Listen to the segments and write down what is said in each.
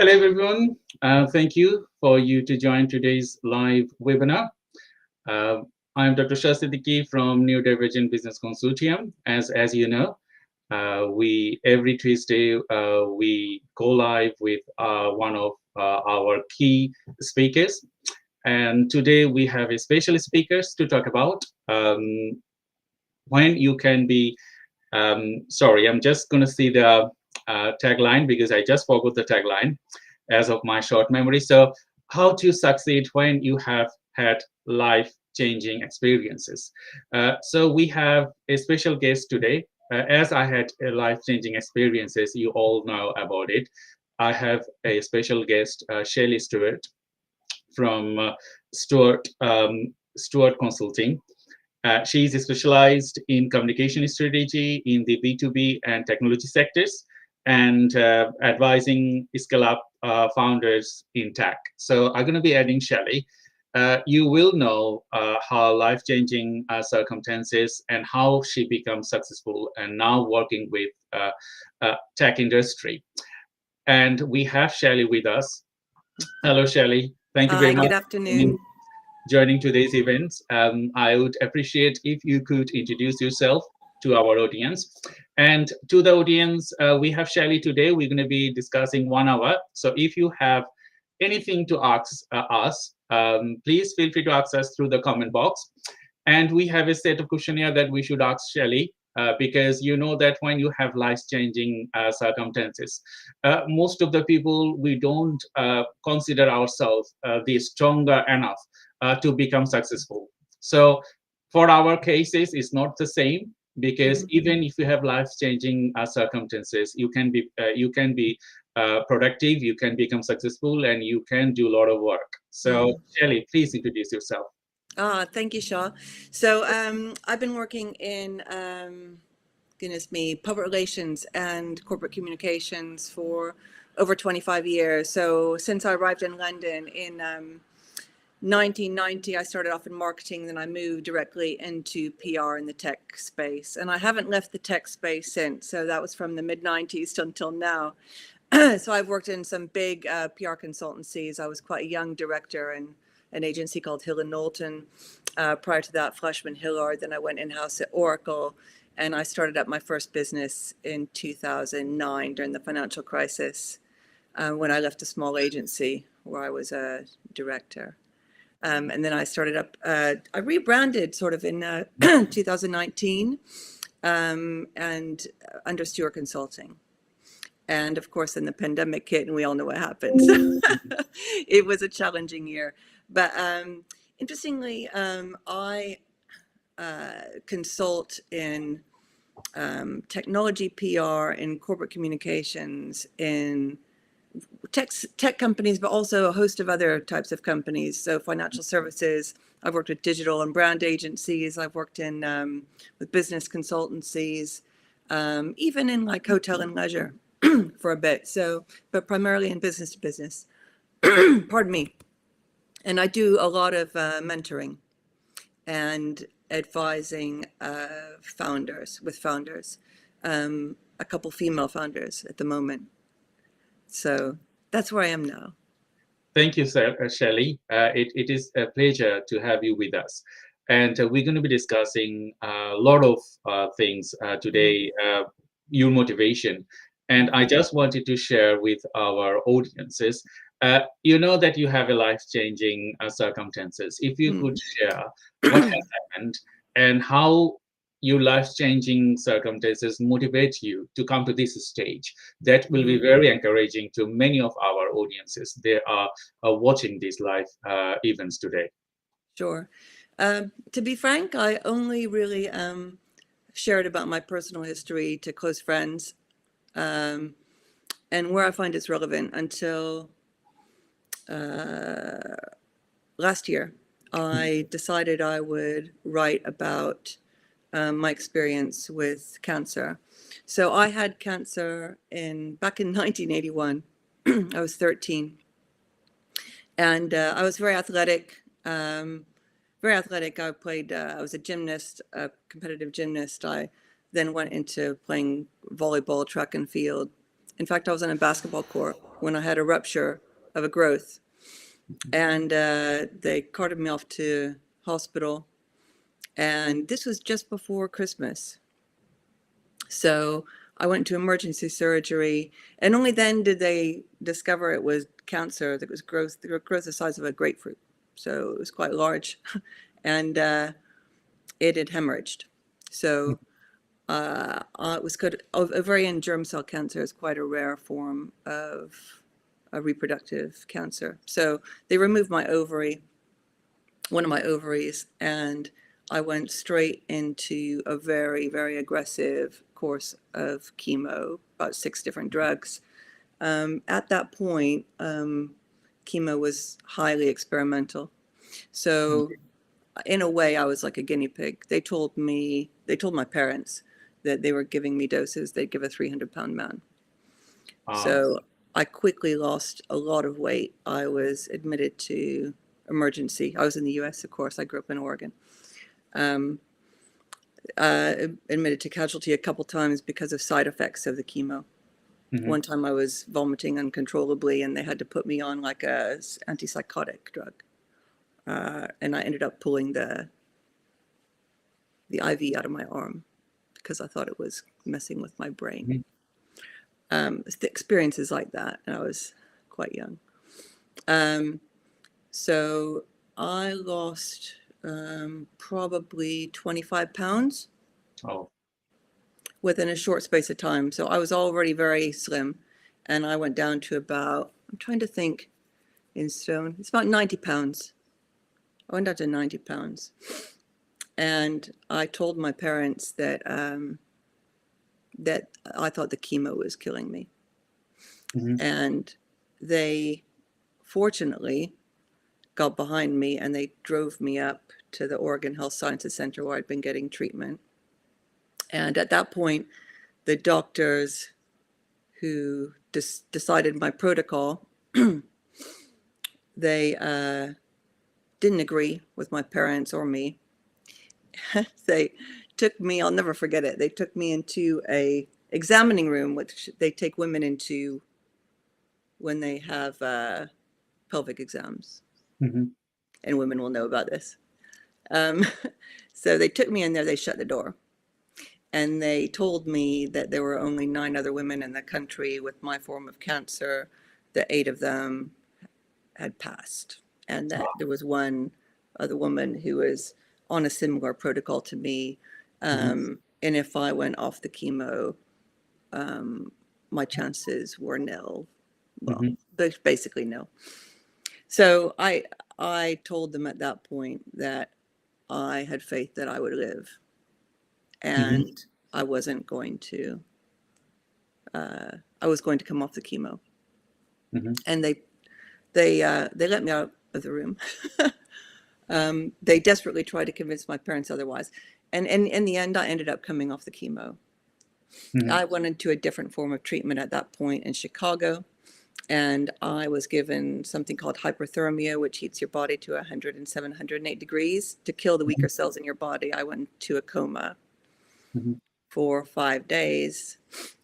Hello, everyone. Thank you for you to join today's live webinar. Uh, I'm Dr. Shah Siddiqui from Neurodivergent Business Consortium. As you know, we every Tuesday we go live with one of our key speakers, and today we have a special speakers to talk about when you can be. Sorry, I'm just going to see the tagline because I just forgot the tagline as of my short memory. So, how to succeed when you have had life-changing experiences. So, we have a special guest today. As I had a life-changing experiences, you all know about it. I have a special guest, Shelley Stewart from Stewart Consulting. She is specialized in communication strategy in the B2B and technology sectors and advising scale up founders in tech. So I'm going to be adding Shelley. You will know her life-changing circumstances and how she becomes successful and now working with tech industry. And we have Shelley with us. Hello, Shelley. Thank you very Hi, much. good afternoon. Joining today's event. I would appreciate if you could introduce yourself to our audience. And to the audience, we have Shelley today. We're going to be discussing 1 hour. So if you have anything to ask us, please feel free to ask us through the comment box. And we have a set of questionnaire that we should ask Shelley. Because you know that when you have life-changing circumstances, most of the people we don't consider ourselves the stronger enough to become successful. So for our cases, it's not the same because even if you have life-changing circumstances, you can be productive, you can become successful, and you can do a lot of work. So Shelley, please introduce yourself. Thank you, Shah. So I've been working in, goodness me, public relations and corporate communications for over 25 years. So since I arrived in London in 1990, I started off in marketing, then I moved directly into PR in the tech space. And I haven't left the tech space since. So that was from the mid-90s until now. So I've worked in some big PR consultancies. I was quite a young director in an agency called Hill and Knowlton. Prior to that, Fleshman Hillard. Then I went in-house at Oracle, and I started up my first business in 2009 during the financial crisis when I left a small agency where I was a director. And then I started up, I rebranded sort of in 2019 and under Stewart Consulting. And of course, then the pandemic hit, and we all know what happened. So it was a challenging year. But interestingly, I consult in technology, PR, in corporate communications, in tech companies, but also a host of other types of companies. So financial services. I've worked with digital and brand agencies. I've worked in with business consultancies, even in like hotel and leisure. For a bit, so, but primarily in business to business. Pardon me. And I do a lot of mentoring and advising founders, a couple female founders at the moment. So that's where I am now. Thank you, Shelley. It is a pleasure to have you with us. And we're going to be discussing a lot of things today, your motivation. And I just wanted to share with our audiences, you know that you have a life-changing circumstances. If you could share what has happened and how your life-changing circumstances motivate you to come to this stage, that will be very encouraging to many of our audiences. They are watching these live events today. Sure. To be frank, I only really shared about my personal history to close friends. And where I find it's relevant until last year, I decided I would write about my experience with cancer. So I had cancer back in 1981. I was 13. And I was very athletic. Very athletic. I was a gymnast, a competitive gymnast. I then went into playing volleyball, track and field, In fact, I was on a basketball court when I had a rupture of a growth, and they carted me off to hospital. And this was just before Christmas. So I went to emergency surgery, and only then did they discover it was cancer. That was growth the size of a grapefruit. So it was quite large, and it had hemorrhaged. So it was good. Ovarian germ cell cancer is quite a rare form of a reproductive cancer. So they removed my ovary, one of my ovaries, and I went straight into a very, very aggressive course of chemo, about 6 different drugs. At that point, chemo was highly experimental. So in a way, I was like a guinea pig. They told my parents that they were giving me doses they'd give a 300-pound man. So I quickly lost a lot of weight. I was admitted to emergency. I was in the US, of course. I grew up in Oregon. Admitted to casualty a couple times because of side effects of the chemo. One time I was vomiting uncontrollably, and they had to put me on like a antipsychotic drug. And I ended up pulling the IV out of my arm because I thought it was messing with my brain. The experiences like that, and I was quite young. So I lost probably 25 pounds within a short space of time. So I was already very slim, and I went down to about, I'm trying to think in stone, it's about 90 pounds. I went down to 90 pounds. And I told my parents that that I thought the chemo was killing me. And they fortunately got behind me, and they drove me up to the Oregon Health Sciences Center where I'd been getting treatment. And at that point, the doctors who decided my protocol, they didn't agree with my parents or me. They took me, I'll never forget it, they took me into a examining room, which they take women into when they have pelvic exams. And women will know about this. So they took me in there, they shut the door. And they told me that there were only 9 other women in the country with my form of cancer, that 8 of them had passed. And that there was one other woman who was on a similar protocol to me. And if I went off the chemo, my chances were nil. Well, basically nil. So I told them at that point that I had faith that I would live, and I wasn't going to. I was going to come off the chemo, and they let me out of the room. They desperately tried to convince my parents otherwise, and in the end, I ended up coming off the chemo. I went into a different form of treatment at that point in Chicago. And I was given something called hyperthermia, which heats your body to 107, 108 degrees to kill the weaker cells in your body. I went to a coma for 5 days.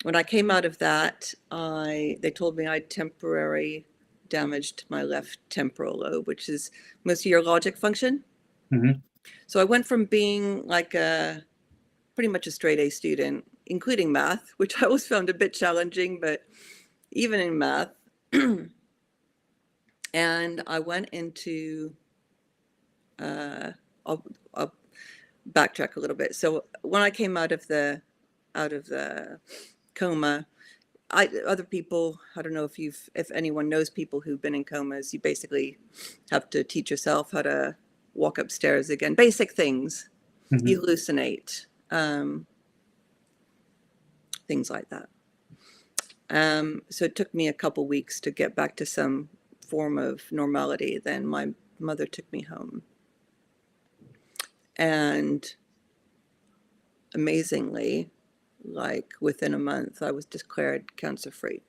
When I came out of that, they told me I had temporary damage to my left temporal lobe, which is most of your logic function. So I went from being like pretty much a straight A student, including math, which I always found a bit challenging, but even in math. And I went into, I'll backtrack a little bit. So when I came out of the coma, other people, I don't know if anyone knows people who've been in comas, you basically have to teach yourself how to walk upstairs again, basic things, you hallucinate, things like that. So it took me a couple weeks to get back to some form of normality. Then my mother took me home. And amazingly, like within a month, I was declared cancer-free.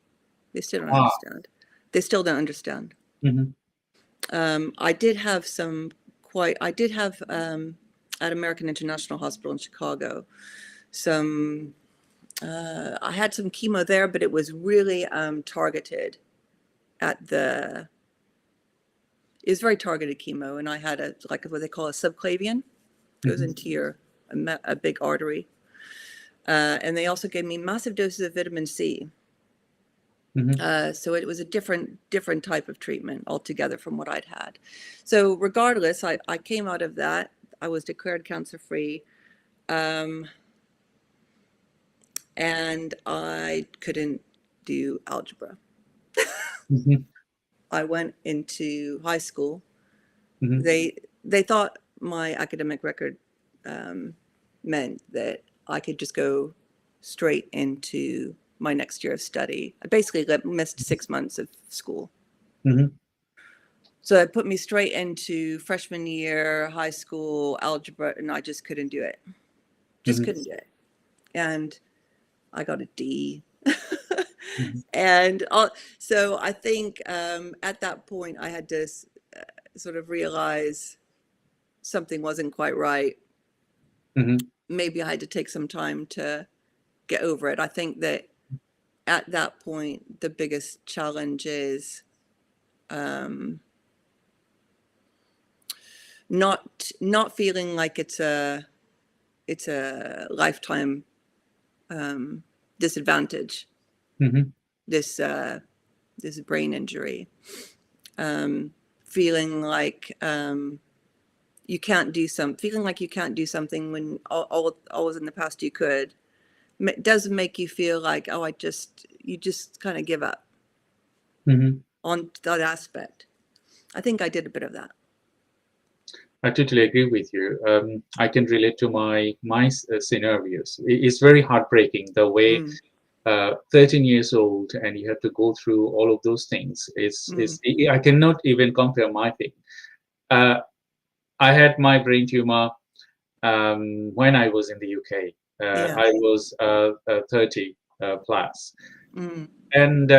They still don't understand. They still don't understand. I did have at American International Hospital in Chicago, some I had some chemo there, but it was really targeted at the. It was very targeted chemo, and I had a like what they call a subclavian, goes into your a big artery, and they also gave me massive doses of vitamin C. So it was a different type of treatment altogether from what I'd had. So regardless, I came out of that. I was declared cancer free. And I couldn't do algebra. I went into high school. They thought my academic record meant that I could just go straight into my next year of study. I basically missed 6 months of school. So it put me straight into freshman year, high school algebra, and I just couldn't do it. Just couldn't do it. And I got a D. And so I think at that point I had to sort of realize something wasn't quite right. Maybe I had to take some time to get over it. I think that at that point, the biggest challenge is not feeling like it's a lifetime disadvantage. This brain injury, feeling like you can't do something when always in the past you could. It does make you feel like, oh, you just kind of give up on that aspect. I think I did a bit of that. I totally agree with you. I can relate to my scenarios. It's very heartbreaking the way 13 years old and you have to go through all of those things. I cannot even compare my thing. I had my brain tumor when I was in the UK. I was 30 plus, and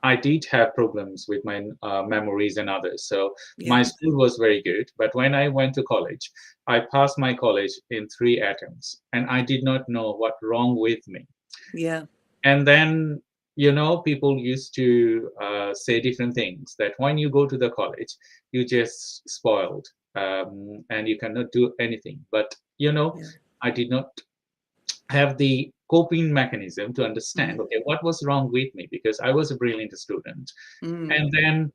I did have problems with my memories and others. So my school was very good, but when I went to college, I passed my college in 3 attempts, and I did not know what wrong with me. And then, people used to say different things, that when you go to the college, you just spoiled and you cannot do anything. But, I did not have the coping mechanism to understand, okay, what was wrong with me, because I was a brilliant student. And then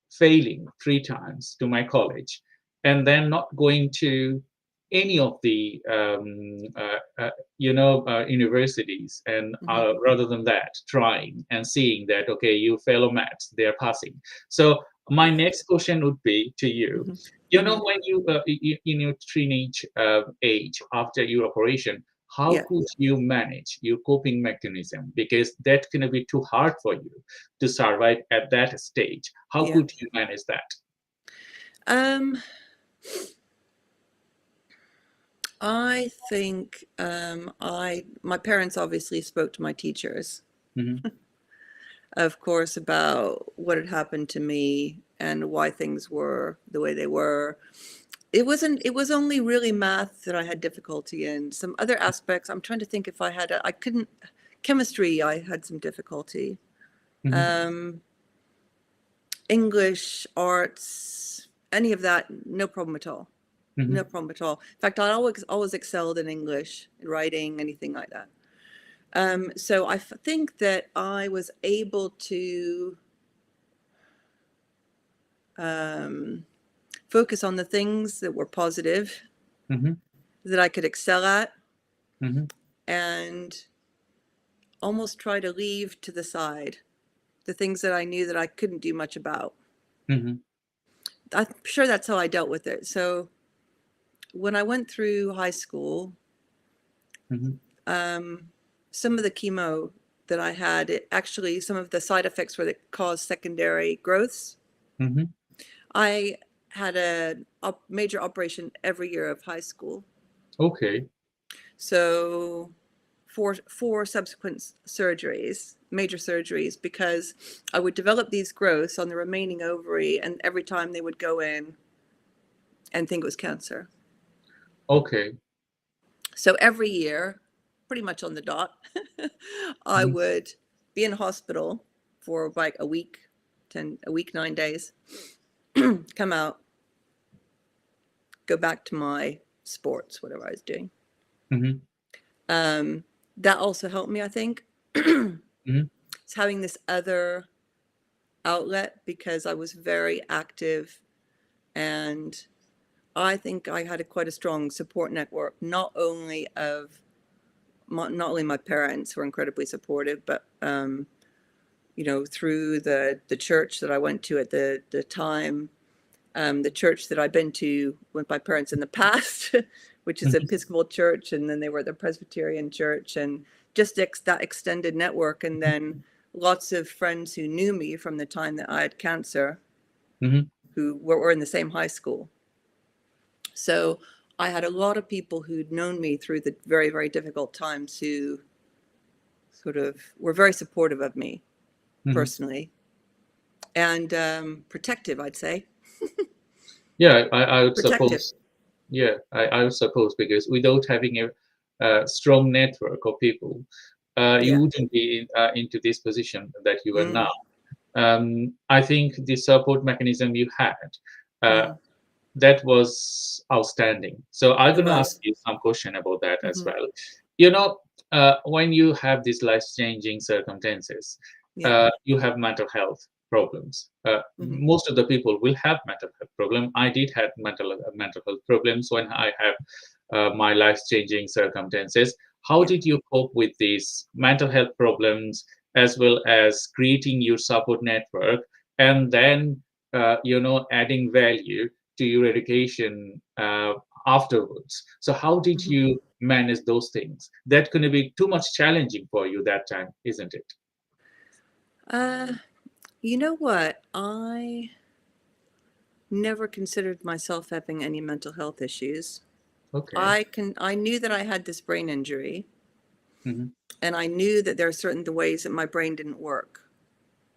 failing 3 times to my college, and then not going to any of the universities, and rather than that, trying and seeing that, okay, you fail maths, they're passing. So my next question would be to you. When you in your teenage age after your operation, how could you manage your coping mechanism? Because that's going to be too hard for you to survive at that stage. How could you manage that? I think my parents obviously spoke to my teachers, of course, about what had happened to me and why things were the way they were. It was only really math that I had difficulty in. Some other aspects, I'm trying to think if I couldn't, chemistry, I had some difficulty. English, arts, any of that, no problem at all. No problem at all. In fact, I always excelled in English, writing, anything like that. So I think that I was able to focus on the things that were positive, that I could excel at, and almost try to leave to the side the things that I knew that I couldn't do much about. I'm sure that's how I dealt with it. So when I went through high school, some of the chemo that I had, some of the side effects were that caused secondary growths. I had a major operation every year of high school. Okay. So four subsequent surgeries, major surgeries, because I would develop these growths on the remaining ovary, and every time they would go in and think it was cancer. Okay. So every year pretty much on the dot. I Mhm. would be in hospital for like a week, 9 days, come out, go back to my sports, whatever I was doing. Mhm. That also helped me, I think. Mhm. It's having this other outlet because I was very active, and I think I had quite a strong support network, not only my parents who were incredibly supportive, but through the church that I went to at the time, the church that I've been to with my parents in the past, which is Mhm. Episcopal Church, and then they were the Presbyterian Church, and just that extended network, and then lots of friends who knew me from the time that I had cancer, Mhm. who were in the same high school. So I had a lot of people who'd known me through the very, very difficult times who sort of were very supportive of me Mhm. personally, and protective, I'd say. Yeah, I would Protective. suppose. Yeah, I would suppose because without having a strong network of people, you Yeah. wouldn't be into this position that you are now. Mm, I think the support mechanism you had, uh, mm, that was outstanding. So I'm it going to ask was. you some question about that as Hmm. well. You know, when you have these life-changing circumstances, Yeah. you have mental health problems. Hmm. Most of the people will have mental health problem. I did have mental health problems when I have my life-changing circumstances. How Yeah. did you cope with these mental health problems as well as creating your support network and then adding value to your education afterwards? So how did Hmm. you manage those things? That going to be too much challenging for you that time, isn't it? Uh, you know what? I never considered myself having any mental health issues. Okay. I knew that I had this brain injury, Hmm. and I knew that there are certain the ways that my brain didn't work.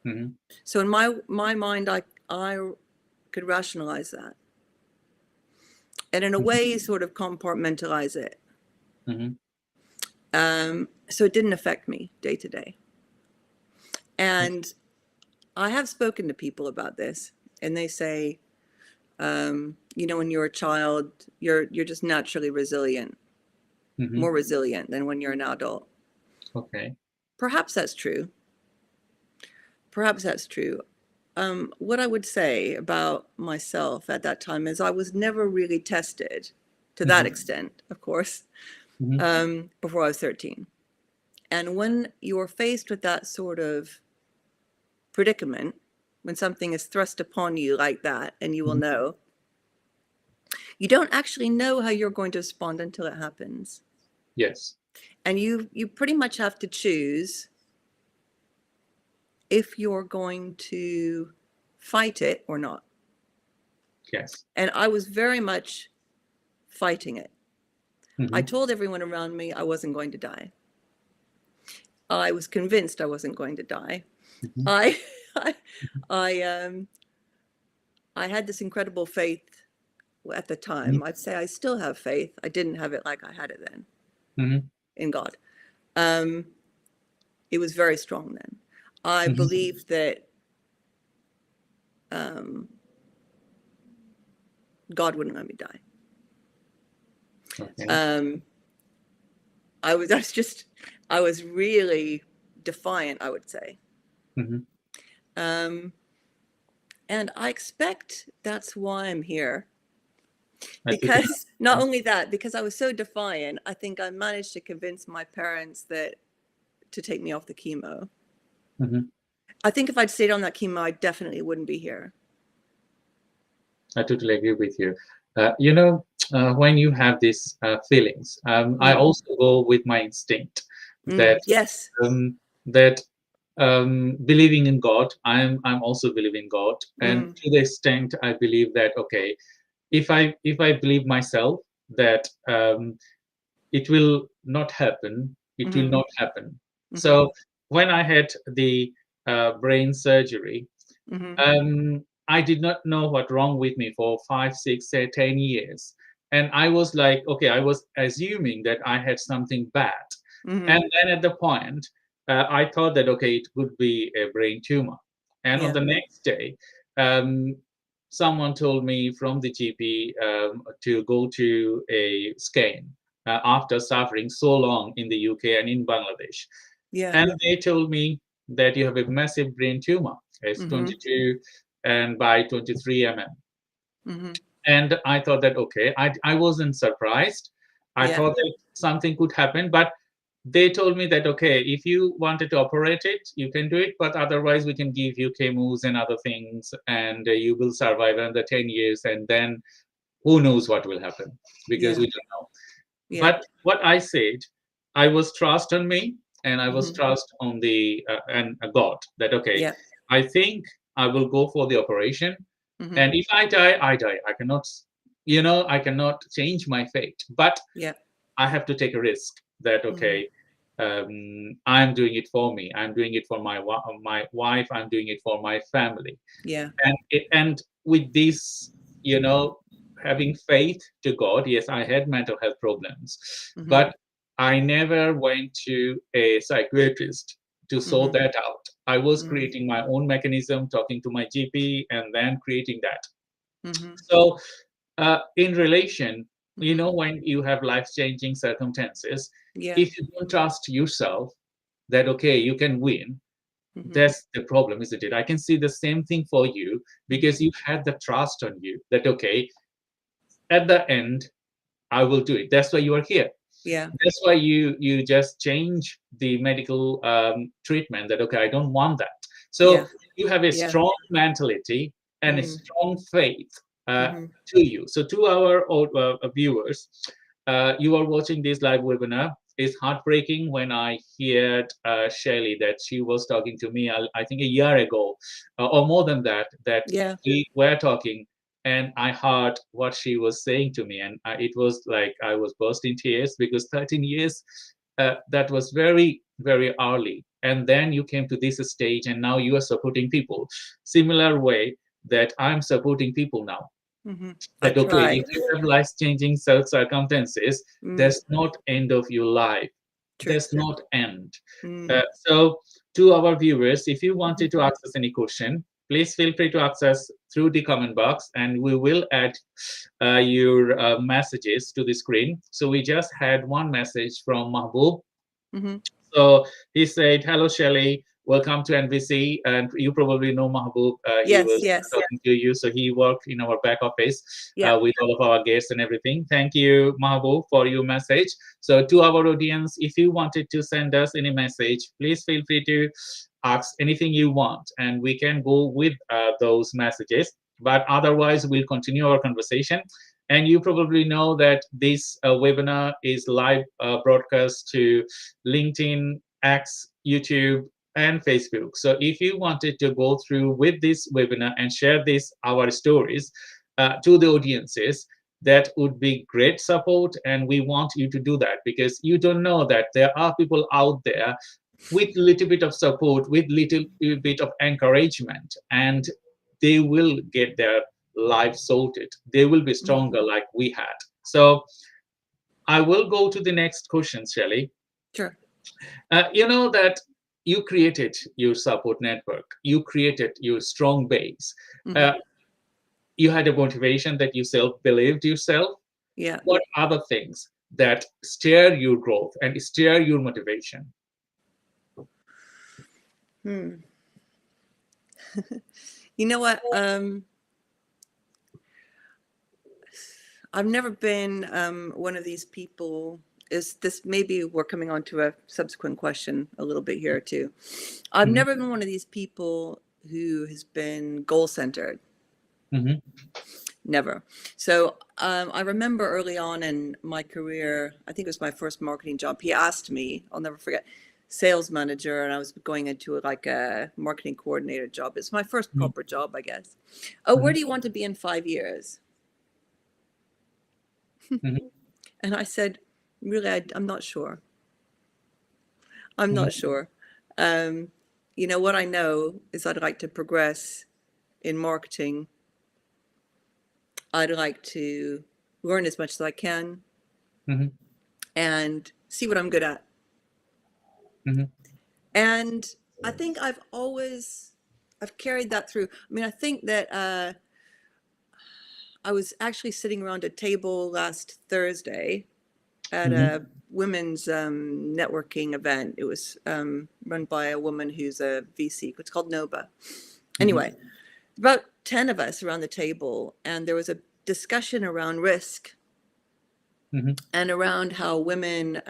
Hmm. So in my mind, I could rationalize that, and in a way, sort of compartmentalize it. Hmm. So it didn't affect me day to day. And I have spoken to people about this, and they say, when you're a child, you're just naturally resilient, Hmm. more resilient than when you're an adult. Okay. Perhaps that's true. Perhaps that's true. What I would say about myself at that time is I was never really tested to that Hmm. extent, of course, Hmm. before I was 13. And when you're faced with that sort of predicament, when something is thrust upon you like that, and you will Hmm. know, you don't actually know how you're going to respond until it happens. Yes. And you pretty much have to choose if you're going to fight it or not. Yes. And I was very much fighting it. I Hmm. told everyone around me I wasn't going to die. I was convinced I wasn't going to die. Hmm. I I I I had this incredible faith at the time. I'd say I still have faith. I didn't have it like I had it then Hmm. in God. Um, it was very strong then. I Hmm. believed that um, God wouldn't let me die. Okay. Um, I was really defiant, I would say. Hmm. Um, and I expect that's why I'm here. I totally Because not only that, because I was so defiant, I think I managed to convince my parents that to take me off the chemo. understand. I think if I'd stayed on that chemo, I definitely wouldn't be here. I totally agree with you. When you have these feelings, I Mm. also go with my instinct Mm. that Yes. that believing in God, I'm also believing God, and Mm. to the extent I believe that okay, if I believe myself that it will not happen, it will Mm-hmm. not happen. Mm-hmm. So when I had the brain surgery, Mm-hmm. I did not know what wrong with me for 5, 6, say 10 years. And I was like, okay, I was assuming that I had something bad. Mm-hmm. And then at the point, I thought that, okay, it could be a brain tumor. And on Yeah. the next day, um, someone told me from the GP to go to a scan after suffering so long in the UK and in Bangladesh. Yeah. And they told me that you have a massive brain tumor. It's Mm-hmm. 22 and by 23 mm. Mm-hmm. And I thought that, okay, I wasn't surprised. I Yeah. thought that something could happen, but they told me that, okay, if you wanted to operate it, you can do it, but otherwise we can give you chemos and other things, and you will survive another 10 years, and then who knows what will happen, because Yeah. we don't know. Yeah. But what I said, I was trust on me, and I was Mm-hmm. trust on the and God, that, okay, Yeah. I think I will go for the operation, Mm-hmm. and if I die, I die. I cannot, I cannot change my fate, but Yeah. I have to take a risk that, Mm-hmm. okay, I'm doing it for me. I'm doing it for my wife. I'm doing it for my family. Yeah. And with this, you know, having faith to God. Yes, I had mental health problems, Mm-hmm. but I never went to a psychiatrist to sort Mm-hmm. that out. I was Mm-hmm. creating my own mechanism, talking to my GP, and then creating that. Mm-hmm. So in relation, Mm-hmm. when you have life changing circumstances, Yeah. if you don't trust yourself that, okay, you can win, Mm-hmm. that's the problem, isn't it? I can see the same thing for you, Mm-hmm. because you had the trust on you that, okay, at the end, I will do it. That's why you are here. Yeah. That's why you just change the medical treatment, that, okay, I don't want that. So Yeah. you have a Yeah. strong mentality and a Mm-hmm. strong faith uh, Mm-hmm. to you. So to our viewers, you are watching this live webinar. It's heartbreaking when I heard Shelley that she was talking to me, I think a year ago, or more than that, that Yeah. we were talking, and I heard what she was saying to me, and it was like I was burst in tears, because 13 years, that was very, very early. And then you came to this stage, and now you are supporting people. Similar way that I'm supporting people now. Mm-hmm. I That, okay, try. if you have life-changing circumstances, Mm. that's not end of your life. True. That's not end. Mm. So to our viewers, if you Mm-hmm. wanted to ask us any question, please feel free to ask us through the comment box, and we will add your messages to the screen. So we just had one message from Mahbub. Mm-hmm. So he said, "Hello, Shelley. Welcome to NVC." And you probably know Mahbub. He Yes. was Yes. talking to you. So he worked in our back office Yeah. with all of our guests and everything. Thank you, Mahbub, for your message. So to our audience, if you wanted to send us any message, please feel free to ask anything you want, and we can go with those messages. But otherwise, we'll continue our conversation. And you probably know that this webinar is live broadcast to LinkedIn, X, YouTube, and Facebook. So if you wanted to go through with this webinar and share this our stories to the audiences, that would be great support, and we want you to do that, because you don't know that there are people out there with little bit of support, with little bit of encouragement, and they will get their life sorted. They will be Mm-hmm. stronger like we had. So I will go to the next question, Shelley. Sure. You know that you created your support network, you created your strong base, Mm-hmm. uh, you had a motivation that you self believed yourself. Yeah. What other things that steer your growth and steer your motivation? Hmm. You know what? I've never been one of these people. Is this maybe we're coming on to a subsequent question a little bit here too? I've Mhm, never been one of these people who has been goal centered. mhm, Never. So I remember early on in my career, I think it was my first marketing job. He asked me, I'll never forget, sales manager, and I was going into like a marketing coordinator job. It's my first mhm, proper job, I guess. Oh, where mhm, do you want to be in 5 years? mhm, And I said, really, I'm not sure. I'm mhm, not sure. Um, what I know is I'd like to progress in marketing. I'd like to learn as much as I can mhm, and see what I'm good at. Mhm. And I think I've carried that through. I mean, I think that I was actually sitting around a table last Thursday at Mhm. a women's networking event. It was run by a woman who's a VC. It's called Nova. Mhm. Anyway, about 10 of us around the table, and there was a discussion around risk Mhm. and around how women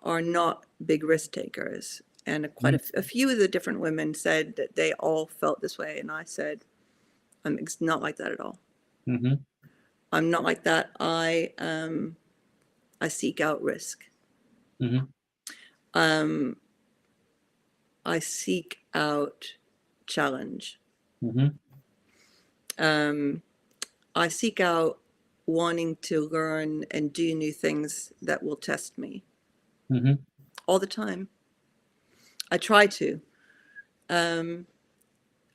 are not big risk takers. And quite Mhm. a few of the different women said that they all felt this way. And I said, I'm not like that at all. Mhm. I'm not like that. I seek out risk. Mhm. Um, I seek out challenge. Mhm. Um, I seek out wanting to learn and do new things that will test me Mhm. all the time. I try to. Um,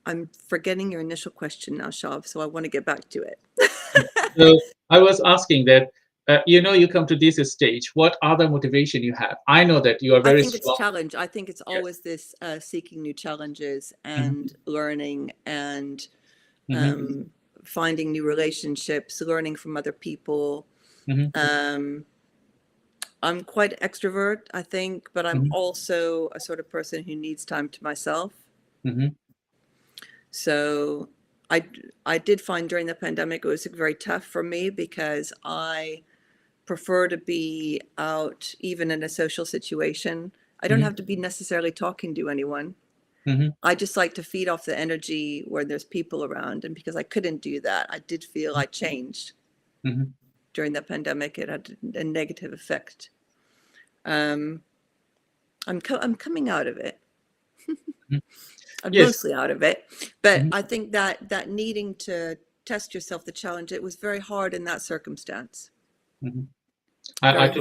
I'm forgetting your initial question now, Shav, so I want to get back to it. So I was asking that, you come to this stage. What other motivation you have? I know that you are I very think it's strong. challenge. I think it's Yes. always this seeking new challenges Mhm. and learning and Mhm. um, finding new relationships, learning from other people. Mhm. Um, I'm quite extrovert, I think, but I'm Mhm. also a sort of person who needs time to myself. Mhm. So I, I did find during the pandemic it was very tough for me because I prefer to be out even in a social situation. I don't Mhm. have to be necessarily talking to anyone. Mhm. I just like to feed off the energy where there's people around. And because I couldn't do that, I did feel I changed Mhm. during the pandemic. It had a negative effect. Um, I'm coming out of it. Mhm. I'm Yes. mostly out of it, but Mhm. I think that needing to test yourself, the challenge, it was very hard in that circumstance. Mhm. I Very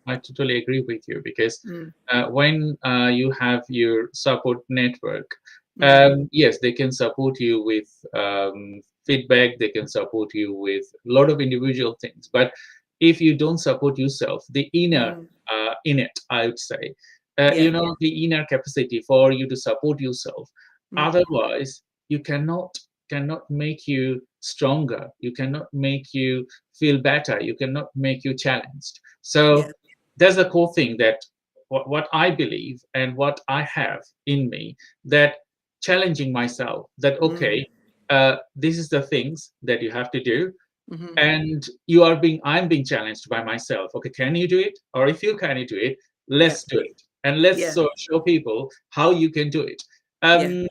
hard. totally agree with you because Mm, when you have your support network, mm, yes, they can support you with feedback. They can support you with a lot of individual things. But if you don't support yourself, the inner mm, innate, I would say, yeah. the inner capacity for you to support yourself. Mm, Otherwise, you cannot make you stronger. You cannot make you feel better. You cannot make you challenged. So yeah. there's a core thing that what I believe and what I have in me, that challenging myself, that Mm, okay, this is the things that you have to do, hmm. and I'm being challenged by myself. Okay, can you do it? Or if you can do it, Yeah. let's do it, and let's Yeah. show people how you can do it. Yeah.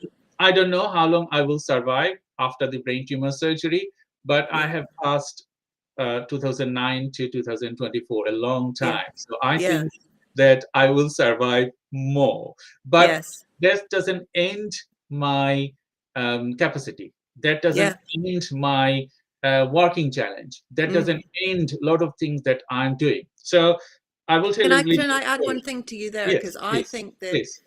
I don't know how long I will survive after the brain tumor surgery, but I Yeah. have passed 2009 to 2024, a long Yeah. time. So I Yeah. think that I will survive more. But Yes. that doesn't end my capacity. That doesn't Yeah. end my working challenge. That Mm. doesn't end a lot of things that I'm doing. So I will tell you a little Can I add one story. thing to you there? Yes, Because I please, think that please.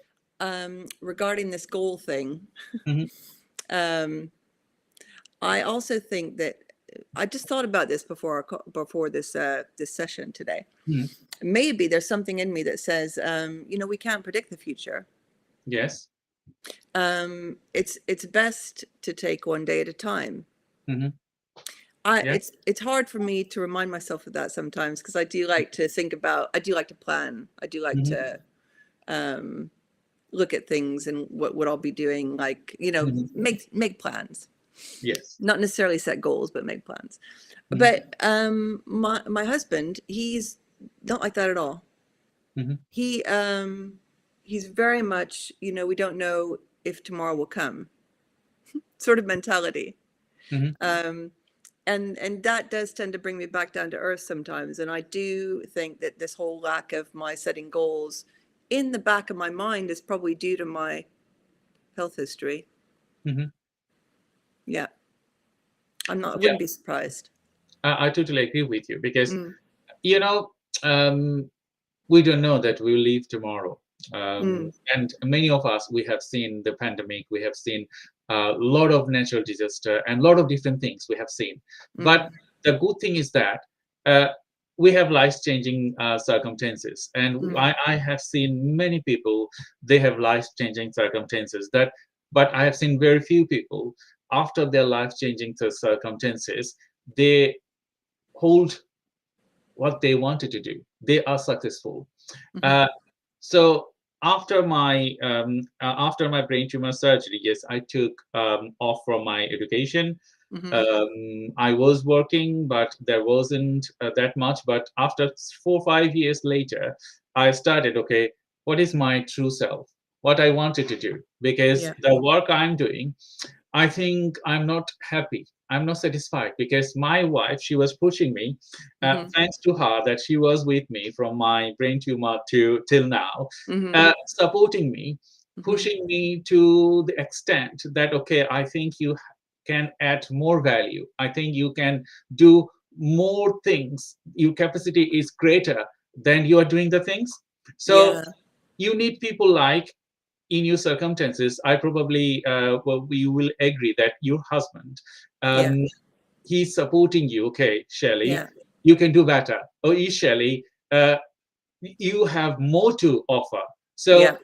regarding this goal thing, Hmm. um, I also think that I just thought about this before this session today. Hmm. Maybe there's something in me that says, we can't predict the future. Yes. It's best to take one day at a time. Hmm. Yeah. It's hard for me to remind myself of that sometimes because I do like to think about, I do like to plan, I do like Hmm. to um, look at things and what I'll be doing, like Hmm. make plans, Yes. not necessarily set goals, but make plans. Hmm. But my husband, he's not like that at all. Hmm. He he's very much, we don't know if tomorrow will come, sort of mentality. Hmm. Um, and that does tend to bring me back down to earth sometimes. And I do think that this whole lack of my setting goals in the back of my mind is probably due to my health history. Hmm. Yeah, I Yeah, wouldn't be surprised. I totally agree with you because Mm, you know um, we don't know that we'll leave tomorrow, mm, and many of us, we have seen the pandemic, we have seen a lot of natural disaster and a lot of different things we have seen. But mm, the good thing is that uh, we have life-changing circumstances, and Mm. I have seen many people, they have life-changing circumstances that, but I have seen very few people after their life-changing circumstances, they hold what they wanted to do. They are successful. Mhm. Uh, so after my brain tumor surgery, yes, I took off from my education. Mhm. I was working, but there wasn't that much. But after 4 5 years later, I started, okay, what is my true self? What I wanted to do? Because Yeah. the work I'm doing, I think I'm not happy. I'm not satisfied because my wife, she was pushing me. Mhm. Thanks to her, that she was with me from my brain tumor to till now, Mhm. supporting me, Mhm. pushing me to the extent that, okay, I think you can add more value. I think you can do more things. Your capacity is greater than you are doing the things. So Yeah. you need people like, in your circumstances, I probably, well, you will agree that your husband, Yeah. um, he's supporting you. Okay, Shelley, Yeah. you can do better. Or Shelley, you have more to offer. So Yeah.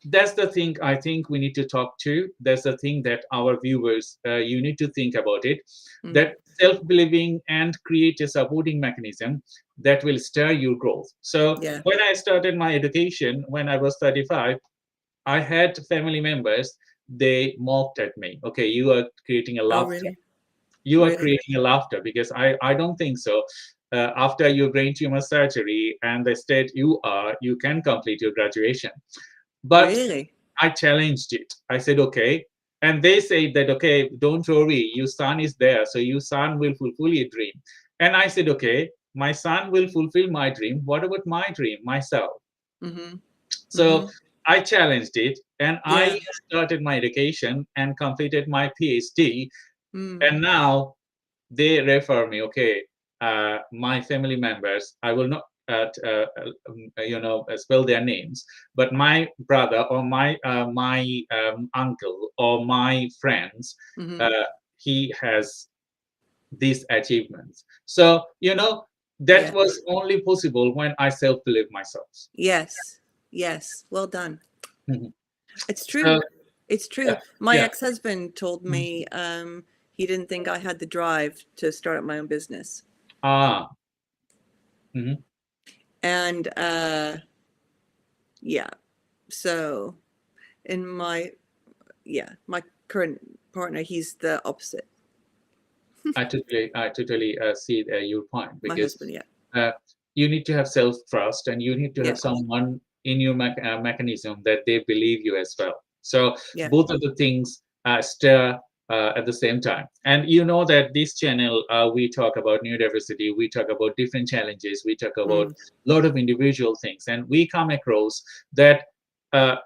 that's the thing I think we need to talk to. That's the thing that our viewers, you need to think about it. Mm. That self-believing and create a supporting mechanism that will stir your growth. So Yeah. when I started my education, when I was 35, I had family members, they mocked at me. Okay, you are creating a Oh, laughter. really? You are Really? creating a laughter because I don't think so. After your brain tumor surgery and the state you are, you can complete your graduation. But Really? I challenged it. I said, okay. And they say that, okay, don't worry, your son is there. So your son will fulfill your dream. And I said, okay, my son will fulfill my dream. What about my dream, myself? Mhm. So Mhm. I challenged it and I Yeah. started my education and completed my PhD. Mm. And now they refer me, okay, my family members, I will not, spell their names, but my brother or my uncle or my friends, Mhm. uh, he has these achievements. So, that Yeah. was only possible when I self believe myself. Yes. Yes. Well done. Mhm. It's So, true. It's true. yeah, My yeah. ex-husband told Mhm. me he didn't think I had the drive to start up my own business. Ah, mhm. And yeah. So in my current partner, he's the opposite. I totally see your point My because husband, yeah. uh, you need to have self trust and you need to have Yeah. someone in your mechanism that they believe you as well. So Yeah. both of the things stir at the same time. And you know that this channel, we talk about neurodiversity, we talk about different challenges, we talk about Mm. a lot of individual things, and we come across that uh,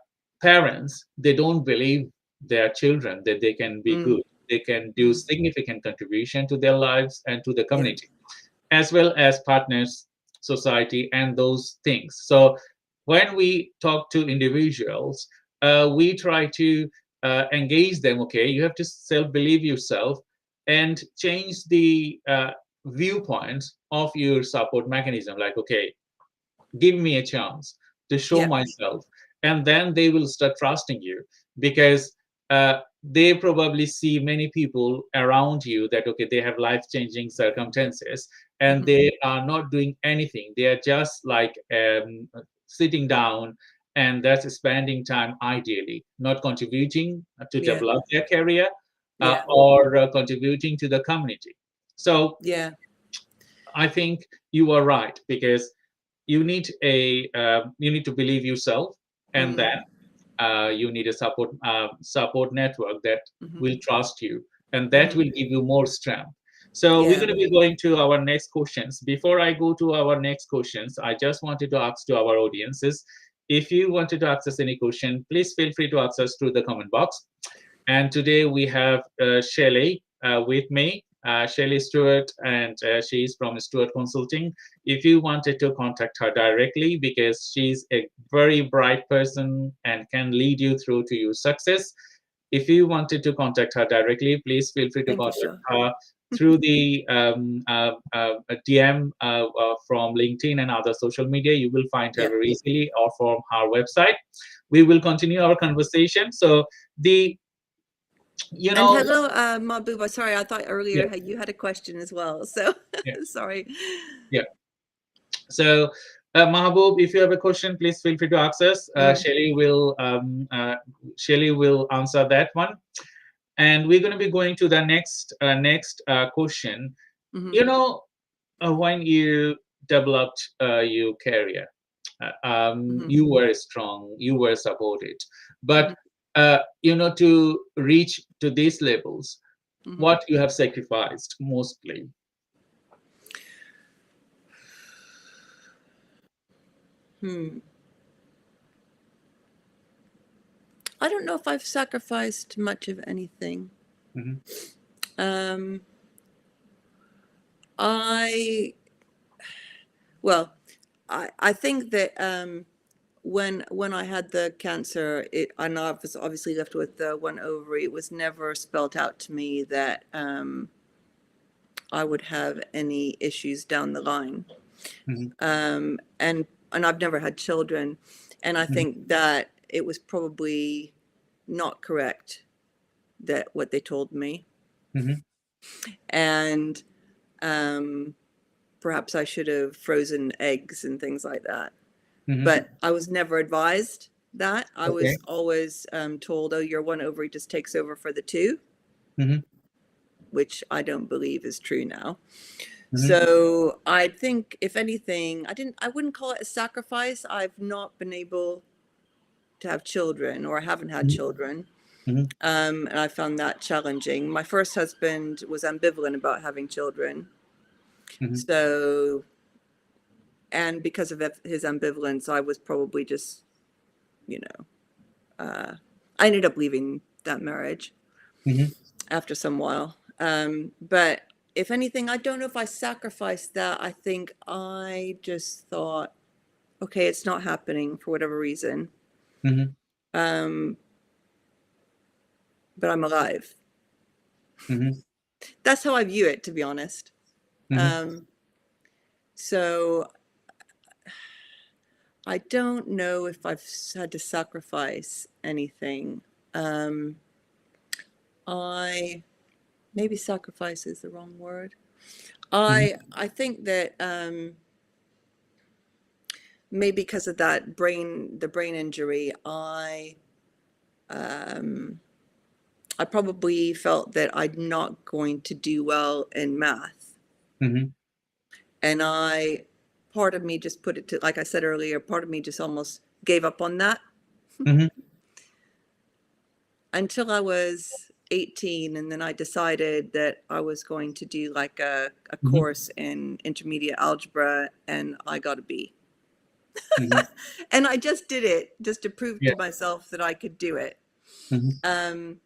parents, they don't believe their children that they can be Mm. good, they can do Mm. significant contribution to their lives and to the Yeah. community, as well as partners, society, and those things. So when we talk to individuals, we try to engage them. Okay, you have to self believe yourself and change the viewpoint of your support mechanism. Like, okay, give me a chance to show Yeah. myself, and then they will start trusting you because they probably see many people around you that, okay, they have life changing circumstances and Hmm. they are not doing anything, they are just like sitting down, and that's spending time ideally not contributing to Yeah. develop their career, Yeah. or contributing to the community. So Yeah. I think you are right because you need to believe yourself, and Mm. then you need a support network that Hmm. will trust you, and that Hmm. will give you more strength. So we're Yeah. going to be going to our next questions. Before I go to our next questions, I just wanted to ask to our audiences, if you wanted to ask us any question, please feel free to ask us through the comment box. And today we have Shelley with me, Shelley Stewart, and she's from Stewart Consulting. If you wanted to contact her directly, because she's a very bright person and can lead you through to your success, if you wanted to contact her directly, please feel free to Thank you, contact Shaw. her through the DM from LinkedIn and other social media. You will find her Yeah. very easily, or from our website. We will continue our conversation. So the, you And know, hello, Mabuba. Sorry, I thought yeah, earlier you had a question as well. So yeah, sorry. yeah. So, Mahabub, if you have a question, please feel free to ask us. Shelly will answer that one, and we're going to be going to the next question. Mm-hmm. You know, when you developed your career, Mm-hmm. you were strong, you were supported, Mm-hmm. but to reach to these levels, Mm-hmm. what you have sacrificed mostly. Hmm. I don't know if I've sacrificed much of anything. Hmm. Um, I well, I think that when I had the cancer, and I was obviously left with the one ovary. It was never spelled out to me that I would have any issues down the line. Hmm. And I've never had children, and I think that it was probably not correct that what they told me, Hmm. and perhaps I should have frozen eggs and things like that. Hmm. But I was never advised that. I Okay. was always told, "Oh, your one ovary just takes over for the two," Hmm. which I don't believe is true now. Hmm. So I think, if anything, I wouldn't call it a sacrifice. I've not been able to have children, or I haven't had children. Hmm. And I found that challenging. My first husband was ambivalent about having children. Hmm. So, and because of his ambivalence, I was probably just, you know, I ended up leaving that marriage Hmm. after some while. But if anything, I don't know if I sacrificed that. I think I just thought, okay, it's not happening for whatever reason. Hmm. Um, but I'm alive. Hmm. That's how I view it, to be honest. Hmm. Um, so I don't know if I've had to sacrifice anything. Um, I maybe sacrifice is the wrong word. I think that maybe because of the brain injury, I probably felt that I'm not going to do well in math, Hmm. and part of me just put it to, like I said earlier, part of me just almost gave up on that Hmm. until I was 18, and then I decided that I was going to do like a Hmm. course in intermediate algebra, and I got a B. Hmm. And I just did it just to prove Yeah. to myself that I could do it. Hmm. Um,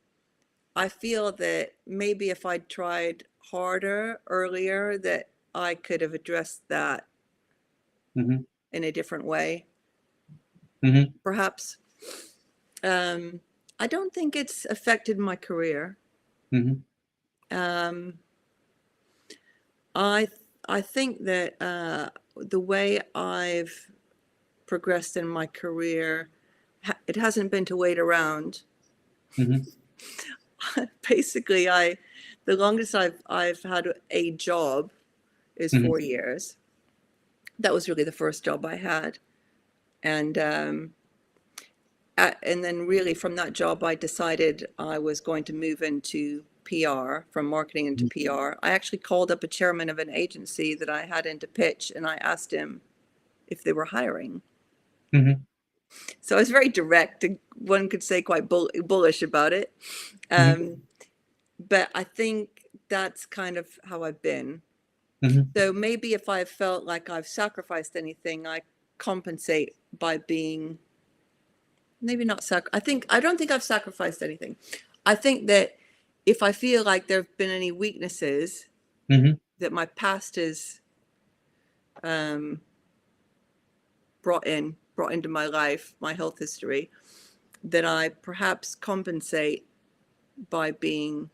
I feel that maybe if I'd tried harder earlier, that I could have addressed that Hmm. in a different way, Hmm. perhaps. Um, I don't think it's affected my career. Hmm. Um, I I think that the way I've progressed in my career, it hasn't been to wait around. Hmm. Basically, the longest I've had a job is Hmm. 4 years. That was really the first job I had, and and then really from that job, I decided I was going to move into PR, from marketing into PR. I actually called up a chairman of an agency that I had in to pitch, and I asked him if they were hiring. Hmm. So I was very direct, and one could say quite bullish about it. Hmm. Um, but I think that's kind of how I've been. Hmm. So maybe if I felt like I've sacrificed anything, I compensate by being, maybe not I don't think I've sacrificed anything. I think that if I feel like there have been any weaknesses Hmm. that my past has um, brought into my life, my health history, that I perhaps compensate by being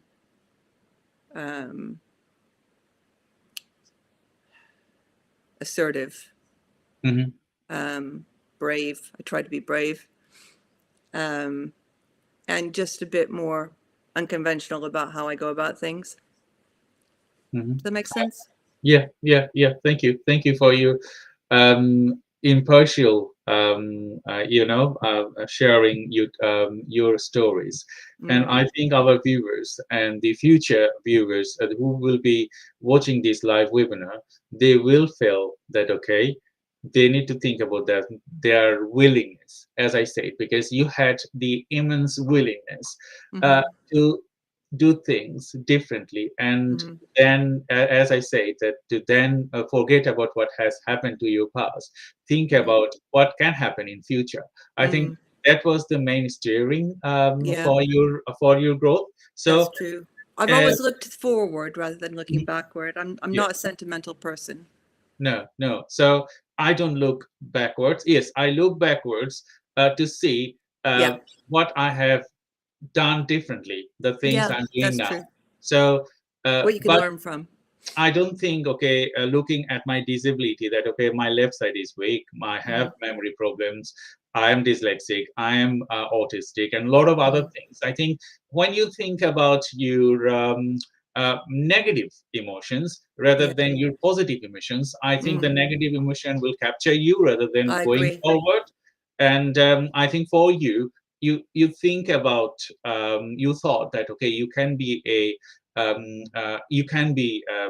assertive, Hmm. brave. I try to be brave, um, and just a bit more unconventional about how I go about things. Hmm. Does that make sense? Yeah, yeah, yeah. Thank you for your impartial, sharing your stories. And Mm, I think our viewers and the future viewers who will be watching this live webinar, they will feel that okay, they need to think about that their willingness, as I said, because you had the immense willingness mm-hmm, to do things differently and mm-hmm, then as I say that to then forget about what has happened to your past, think mm-hmm, about what can happen in future. I think mm. that was the main steering Yeah, for your growth. that's So true. I've uh, always looked forward rather than looking mhm, backward. I'm yeah, not a sentimental person. no, so I don't look backwards. Yes, I look backwards to see Yeah, what I have done differently, the things yeah, I'm doing that's now. true. So What you can but learn from. I don't think, okay, looking at my disability, that, okay, my left side is weak, I Mm-hmm, have memory problems, I am dyslexic, I am autistic, and a lot of other mm-hmm. things. I think when you think about your negative emotions rather Yeah, than your positive emotions, I think the mm, negative emotion will capture you rather than I going agree. forward. And I think for you, you think about, you thought that, okay, you can be a you can be uh,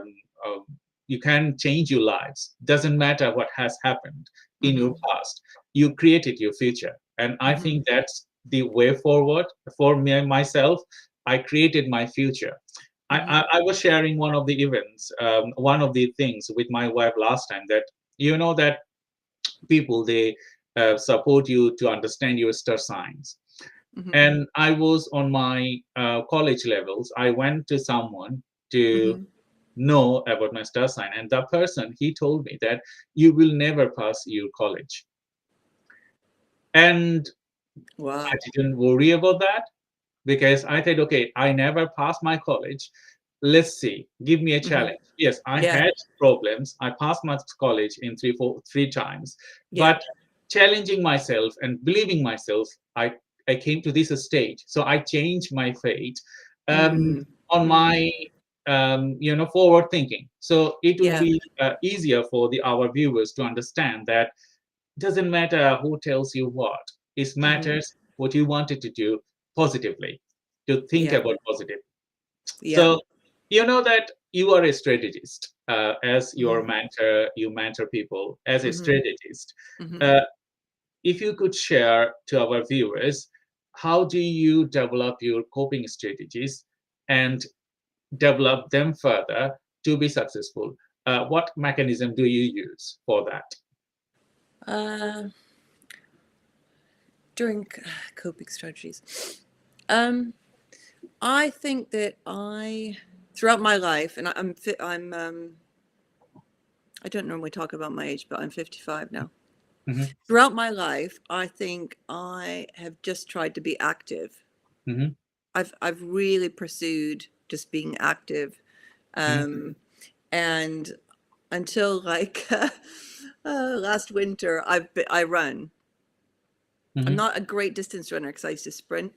you can change your lives, doesn't matter what has happened in your Mm-hmm, past, you created your future. And I mm-hmm, think that's the way forward for me myself. I created my future. mm-hmm. I was sharing one of the events, one of the things with my wife last time, that that people, they support you to understand your star signs. Mm-hmm. And I was on my college levels, I went to someone to Mm-hmm. know about my star sign, and the person, he told me that you will never pass your college. And I Wow. didn't worry about that, because I said, okay, I never passed my college. Let's see, give me a Mm-hmm. challenge. Yes, I Yeah, had problems. I passed my college in three times, yeah. but challenging myself and believing myself, I came to this stage. So I changed my fate um, Mm, on mm, my forward thinking. So it would yeah. be easier for our viewers to understand that doesn't matter who tells you what. It Mm-hmm. matters what you wanted to do positively, to think Yeah, about positive. yeah. So you know that you are a strategist. As Mm-hmm. your mentor, you mentor people as a Mm-hmm. strategist. Mm-hmm. Uh, if you could share to our viewers, how do you develop your coping strategies and develop them further to be successful? What mechanism do you use for that? Uh, during coping strategies. Um, I think that throughout my life, and I don't normally talk about my age, but I'm 55 now. Hmm. Throughout my life, I think I have just tried to be active. Hmm. I've really pursued just being active, um, and until like last winter, I run. I'm Hmm. not a great distance runner because I used to sprint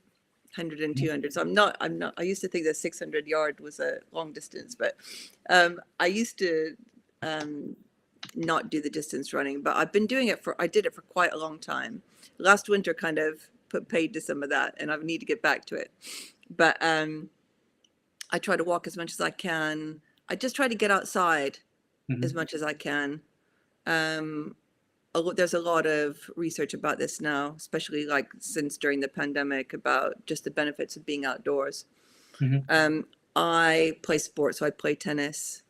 100 and 200. So I'm not, I used to think that 600-yard was a long distance, but I used to um, not do the distance running, but I did it for quite a long time. Last winter kind of put paid to some of that, and I need to get back to it. But I try to walk as much as I can. I just try to get outside as Hmm. much as I can. Um, there's a lot of research about this now, especially like since during the pandemic, about just the benefits of being outdoors. Hmm. Um, I play sports, so I play tennis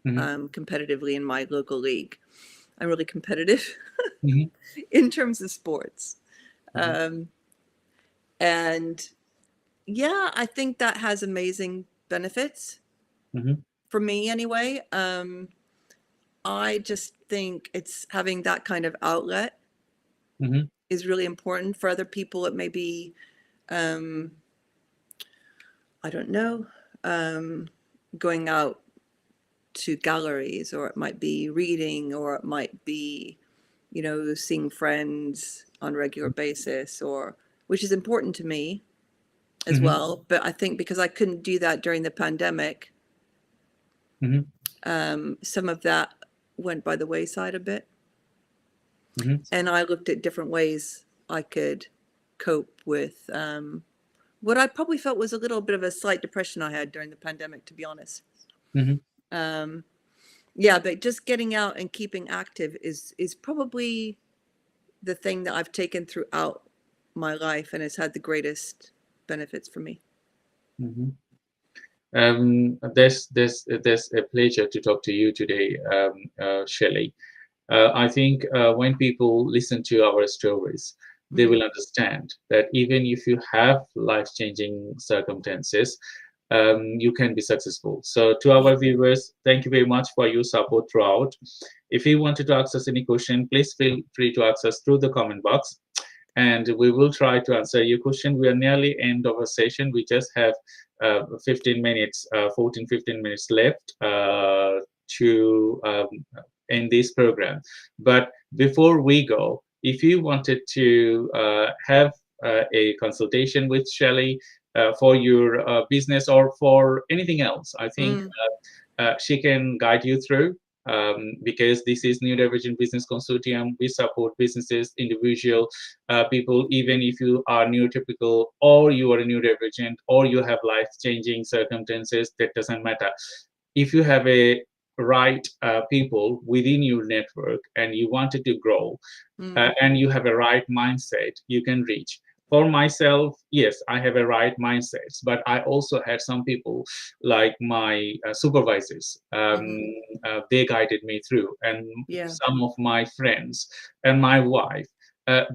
Hmm. competitively in my local league. I'm really competitive Hmm. in terms of sports. Hmm. Um, and yeah, I think that has amazing benefits Hmm. for me anyway. I just think it's having that kind of outlet Hmm. is really important. For other people. It may be um, I don't know, going out to galleries, or it might be reading, or it might be, seeing friends on a regular basis, or which is important to me as Mm-hmm. well. But I think because I couldn't do that during the pandemic, some of that went by the wayside a bit. Mm-hmm. And I looked at different ways I could cope with what I probably felt was a little bit of a slight depression I had during the pandemic, to be honest. Mm-hmm. Yeah, but just getting out and keeping active is probably the thing that I've taken throughout my life and has had the greatest benefits for me. Mm-hmm. There's a pleasure to talk to you today, Shelley. I think when people listen to our stories, they will understand that even if you have life-changing circumstances, you can be successful. So to our viewers, thank you very much for your support throughout. If you wanted to ask us any question, please feel free to ask us through the comment box, and we will try to answer your question. We are nearly end of a session. We just have 15 minutes, 15 minutes left to end this program. But before we go, if you wanted to have a consultation with Shelley for your business or for anything else, I think she can guide you through, because this is Neurodivergent Business Consortium. We support businesses, individual people, even if you are neurotypical or you are a neurodivergent or you have life-changing circumstances, that doesn't matter. If you have a right people within your network and you wanted to grow and you have a right mindset, you can reach. For myself, yes, I have a right mindset, but I also had some people like my supervisors. They guided me through, and some of my friends and my wife.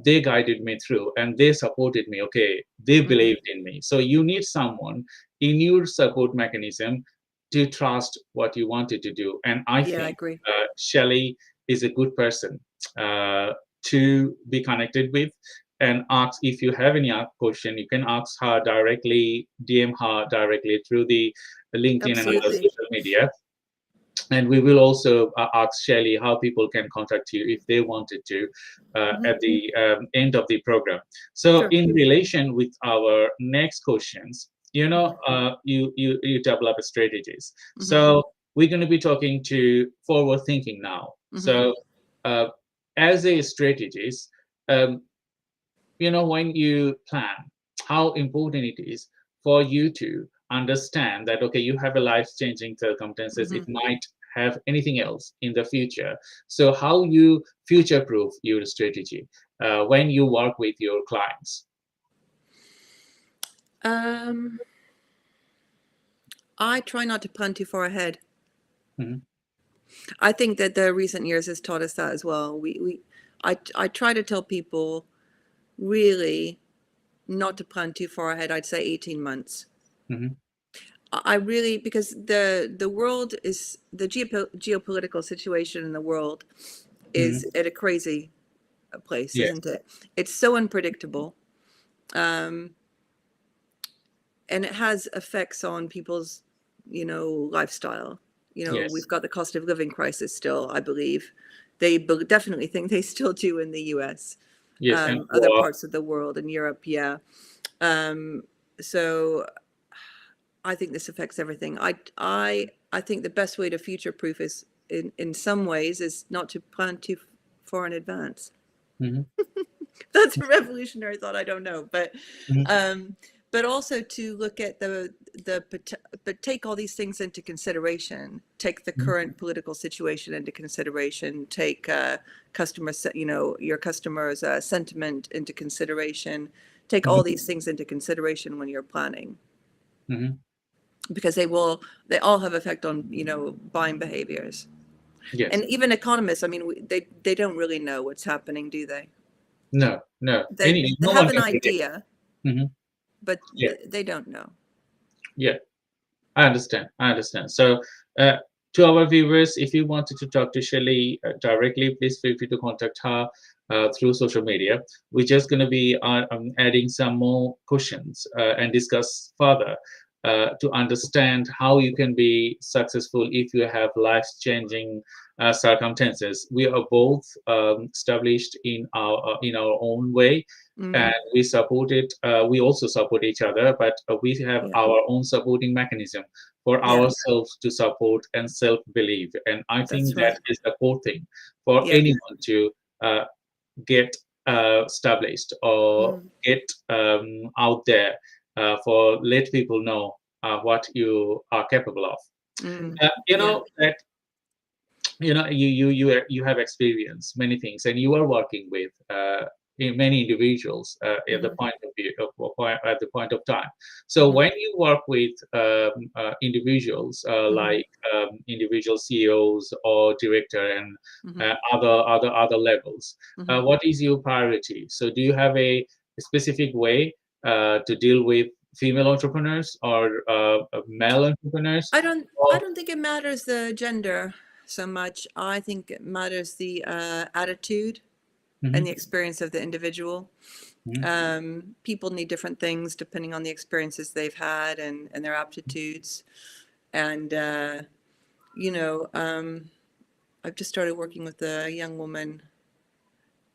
They guided me through and they supported me. Okay, they believed in me. So you need someone in your support mechanism to trust what you wanted to do. And I I think agree. Shelley is a good person to be connected with, and ask if you have any question. You can ask her directly, DM her directly through the LinkedIn and other Absolutely. social media. And we will also ask Shelley how people can contact you if they wanted to at the end of the program. So Sure. in relation with our next questions, you develop strategies. So we're going to be talking to forward thinking now. So as a strategist, when you plan, how important it is for you to understand that, okay, you have a life-changing circumstances. It might have anything else in the future. So how you future-proof your strategy when you work with your clients? I try not to plan too far ahead. Mhm. I think that the recent years has taught us that as well. I try to tell people really not to plan too far ahead. I'd say 18 months. Mhm. I really, because the world is, the geopolitical situation in the world Mhm. is at a crazy place, Yes. isn't it? It's so unpredictable. And it has effects on people's, lifestyle. Yes. We've got the cost of living crisis still, I believe. They definitely think they still do in the US, Yes. And other war. parts of the world, in Europe, yeah. So I think this affects everything. I think the best way to future proof is in some ways is not to plan too far in advance. Mhm. That's a revolutionary thought. I don't know, Mhm. but also to look at but take all these things into consideration. Take the Mhm. current political situation into consideration. Take your customers' sentiment into consideration. Take Mhm. all these things into consideration when you're planning, Mhm. because they all have effect on buying behaviors. Yes. And even economists, I mean, they don't really know what's happening, do they? No. No. They No have one an can predict. idea, Mhm. but Yeah. they don't know. Yeah. I understand. I understand. So, to our viewers, if you wanted to talk to Shelley directly, please feel free to contact her through social media. We're just going to be adding some more questions and discuss further to understand how you can be successful if you have life-changing circumstances. We are both established in our own way, and Mm, we support it. We also support each other, but we have yeah. our own supporting mechanism for Yeah. ourselves to support and self-believe. And I think That's that right. is the core thing for Yeah. anyone to uh, get established or Mm, get out there for let people know what you are capable of. mm, You yeah. know that you have experienced many things, and you are working with many individuals at the Hmm. point of view at the point of time. So Hmm. when you work with individuals Hmm. like individual CEOs or director and Hmm. other levels, Hmm. what is your priority? So do you have a specific way to deal with female entrepreneurs or male entrepreneurs? I Or, don't think it matters the gender so much. I think it matters the attitude and Mhm, the experience of the individual. mhm, People need different things depending on the experiences they've had and their aptitudes. And, you know, I've just started working with a young woman,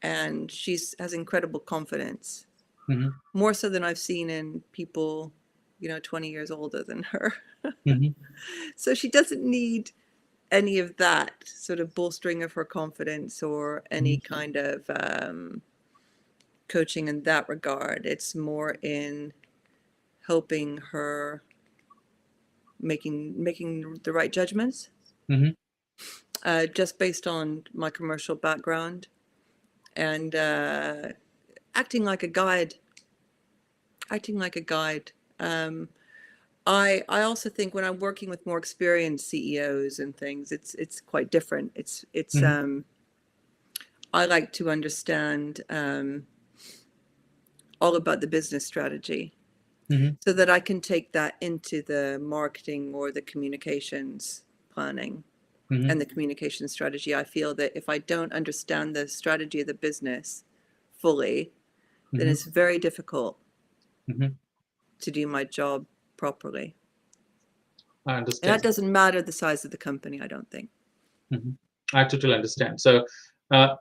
and she's has incredible confidence, mhm, more so than I've seen in people, 20 years older than her. mhm. So she doesn't need any of that sort of bolstering of her confidence or any Mhm, kind of coaching in that regard. It's more in helping her making the right judgments, mhm, just based on my commercial background and acting like a guide. Acting like a guide. I also think when I'm working with more experienced CEOs and things, it's quite different. It's mhm, I like to understand all about the business strategy mhm, so that I can take that into the marketing or the communications planning mhm, and the communication strategy. I feel that if I don't understand the strategy of the business fully, then mhm, it's very difficult mhm. to do my job properly. I And that understand. doesn't matter the size of the company, I don't think. Mhm. I totally understand. So,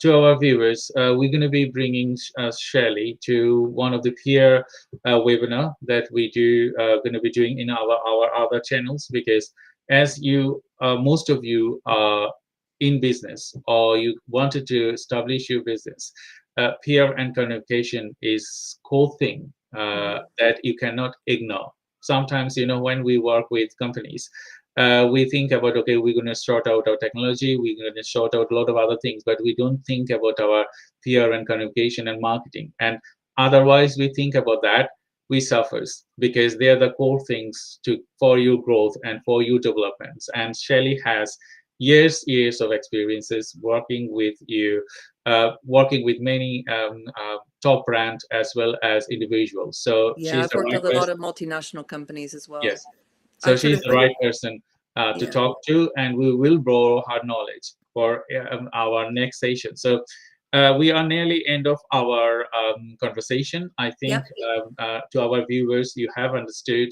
to our viewers, we're going to be bringing Shirley to one of the peer webinar that we do going to be doing in our other channels, because as you most of you are in business or you wanted to establish your business, peer and communication is core thing Mm-hmm. that you cannot ignore. Sometimes, when we work with companies, we think about, okay, we're going to sort out our technology, we're going to sort out a lot of other things, but we don't think about our PR and communication and marketing. And otherwise we think about that, we suffers, because they are the core things to for your growth and for your developments. And Shelley has years of experiences working with you, working with many top brand as well as individuals. So Yeah, she's I've the worked right with a lot person. of multinational companies as well. Yes, so I sort she's of, the right person to yeah, talk to, and we will borrow her knowledge for our next session. So we are nearly end of our conversation. I think yep, to our viewers, you have understood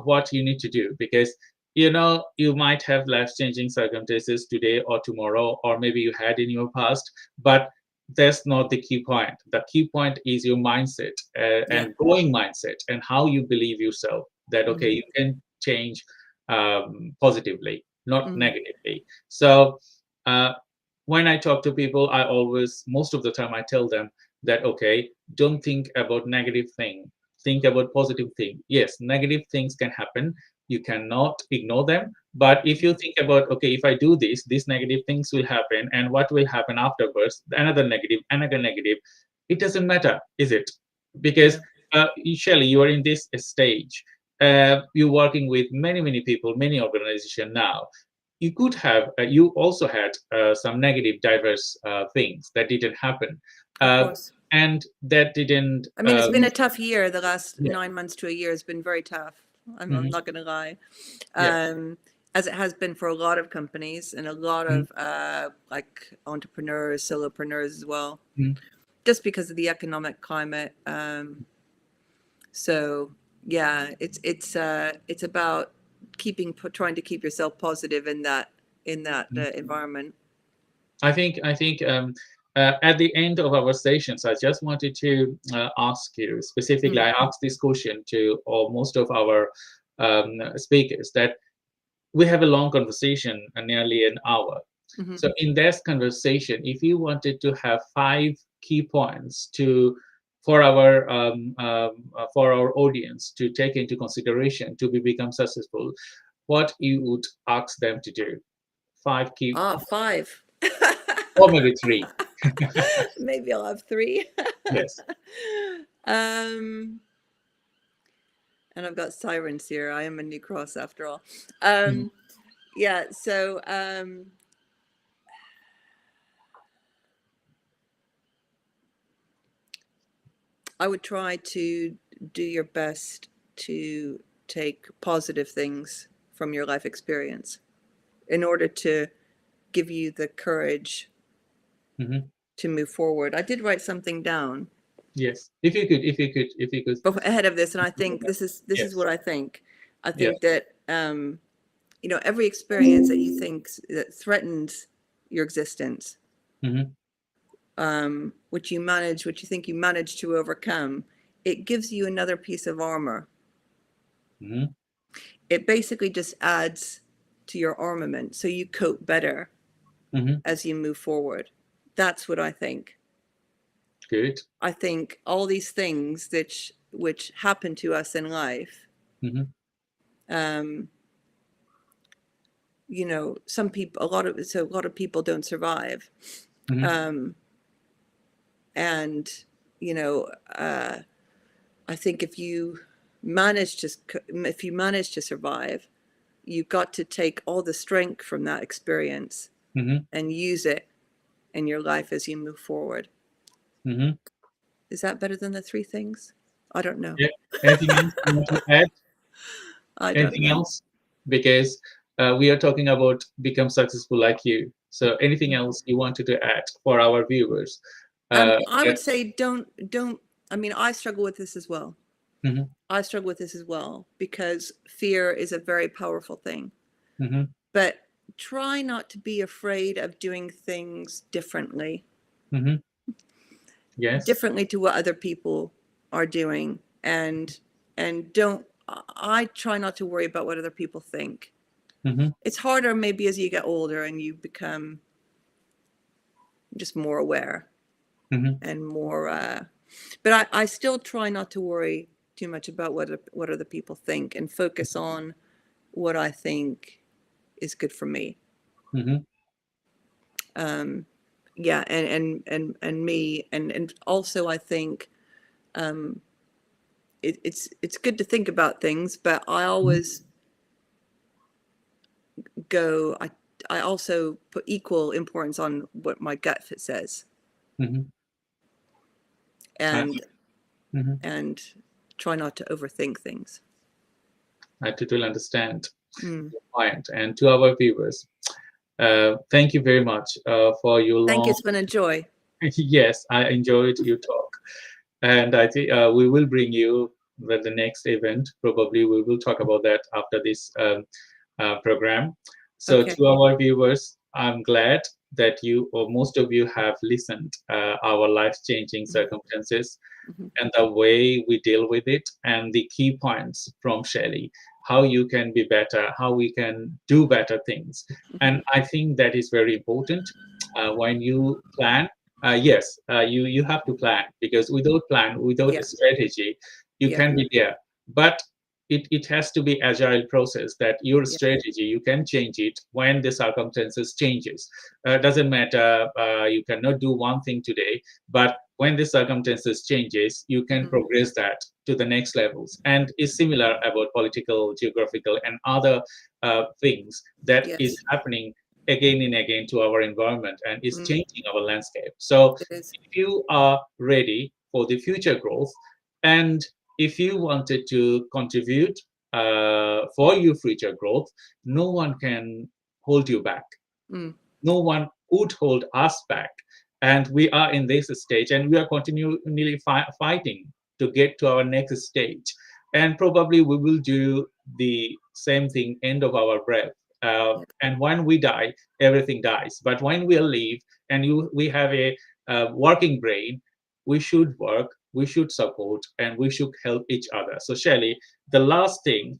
what you need to do, because you might have life-changing circumstances today or tomorrow, or maybe you had in your past, but that's not the key point. The key point is your mindset yeah, and growing mindset, and how you believe yourself that okay, mm-hmm, you can change positively, not mm-hmm, negatively. So uh, when I talk to people, I always, most of the time, I tell them that okay, don't think about negative thing, think about positive thing. Yes, negative things can happen, you cannot ignore them, but if you think about okay, if I do this, these negative things will happen, and what will happen afterwards, another negative, it doesn't matter, is it? Because yeah, Shelley, you are in this stage, you're working with many people, many organizations now. You could have you also had some negative diverse things that didn't happen, of uh, course. and that didn't I mean, it's been a tough year. The last yeah. 9 months to a year has been very tough. I'm Mhm. not going to lie. Yeah. As it has been for a lot of companies and a lot Mhm. of like entrepreneurs, solopreneurs as well, Mhm. just because of the economic climate. So Yeah, it's about trying to keep yourself positive in that environment. I think at the end of our sessions, I just wanted to ask you specifically. Mm, I asked this question to most of our speakers, that we have a long conversation, nearly an hour. mhm. So in this conversation, if you wanted to have 5 key points to for our audience to take into consideration to become successful, what you would ask them to do? 5 key, Ah, five. or maybe three. Maybe I'll have three. Yes. um, and I've got sirens here. I am a New Cross after all. Mhm. Yeah, so I would try to do your best to take positive things from your life experience in order to give you the courage Mhm. to move forward. I did write something down Yes. If you could. ahead of this, and I think this is Yes. what I think. I Yes. think that every experience that you think that threatens your existence, Hmm. which you think you manage to overcome, it gives you another piece of armor. Hmm. It basically just adds to your armament so you cope better Hmm. as you move forward. That's what I think. Good. I think all these things which happen to us in life, Hmm. um, some people, a lot of people don't survive. Hmm. Um, and, you know, I think if you manage to survive, you've got to take all the strength from that experience Hmm. and use it in your life as you move forward. Hmm. Is that better than the three things? I don't know. Yeah. Anything else you want to add? I don't Anything know. else? Because we are talking about become successful like you. So anything else you wanted to add for our viewers? I That, would say don't. I mean, I struggle with this as well. hmm. I struggle with this as well because fear is a very powerful thing. Hmm. But try not to be afraid of doing things differently, Hmm. Yes. differently to what other people are doing, and don't. I try not to worry about what other people think. Hmm. It's harder maybe as you get older and you become just more aware Hmm. and more. But I still try not to worry too much about what other people think and focus on what I think is good for me. Hmm. Um, yeah, and me, and also I think it's good to think about things, but I always go. I also put equal importance on what my gut fit says, Hmm. and Hmm. and try not to overthink things. I totally understand Mm. your point. And to our viewers, thank you very much for your Thank you. long. It's been a joy. Yes, I enjoyed your talk, and I think we will bring you with the next event. Probably we will talk about that after this program. So Okay. to our viewers, I'm glad that you or most of you have listened our life-changing circumstances Hmm. and the way we deal with it and the key points from Shelley, how you can be better, how we can do better things. Hmm. And I think that is very important when you plan. Yes, you have to plan, because without plan, without a Yeah. strategy, you Yeah. can be there. But it has to be agile process, that your Yeah. strategy you can change it when the circumstances changes. Doesn't matter, you cannot do one thing today, but when the circumstances changes, you can Mm. progress that to the next levels. And is similar about political, geographical, and other things that is Yes. happening again and again to our environment and is Mm. changing our landscape. So It is. if you are ready for the future growth, and if you wanted to contribute for your future growth, no one can hold you back. Mm. No one would hold us back. And we are in this stage, and we are continually fighting to get to our next stage. and probably we will do the same thing end of our breath. Yeah. And when we die, everything dies. But when we live and we have a working brain, we should work, we should support, and we should help each other. So Shelley, the last thing,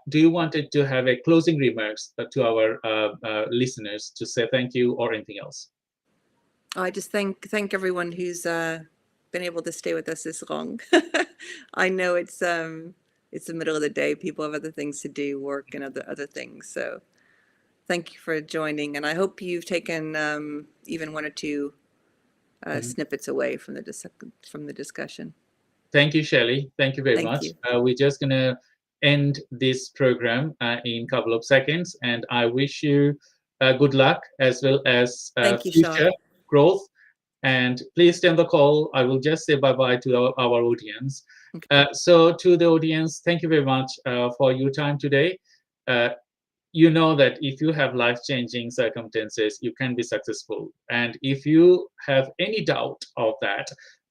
do you wanted to have a closing remarks to our listeners to say thank you or anything else? I just thank everyone who's been able to stay with us this long. I know it's the middle of the day. People have other things to do, work and other things. So thank you for joining, and I hope you've taken even one or two Mhm. snippets away from the discussion. Thank you, Shelley. Thank you very Thank much. you. We're just going to end this program in a couple of seconds, and I wish you good luck as well as Thank you, future Sean. growth. And please stay on the call. I will just say bye bye to our audience. Okay. So, to the audience, thank you very much for your time today. Uh, you know that if you have life changing circumstances, you can be successful. And if you have any doubt of that,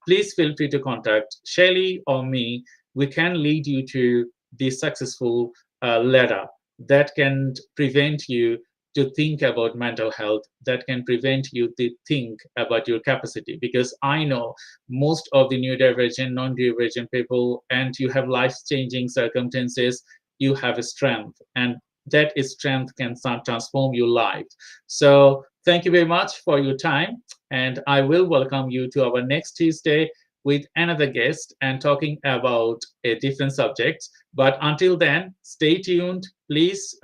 please feel free to contact Shelly or me. We can lead you to the successful ladder that can prevent you to think about mental health, that can prevent you to think about your capacity. Because I know most of the neurodivergent, non-divergent people, and you have life changing circumstances, you have a strength, and that is strength can transform your life. So thank you very much for your time, and I will welcome you to our next Tuesday with another guest and talking about a different subject. But until then, stay tuned. Please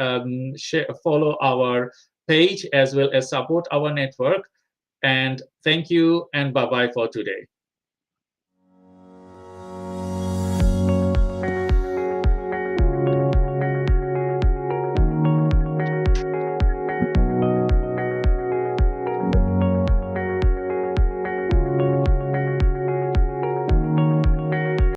follow our page as well as support our network. And thank you and bye bye for today.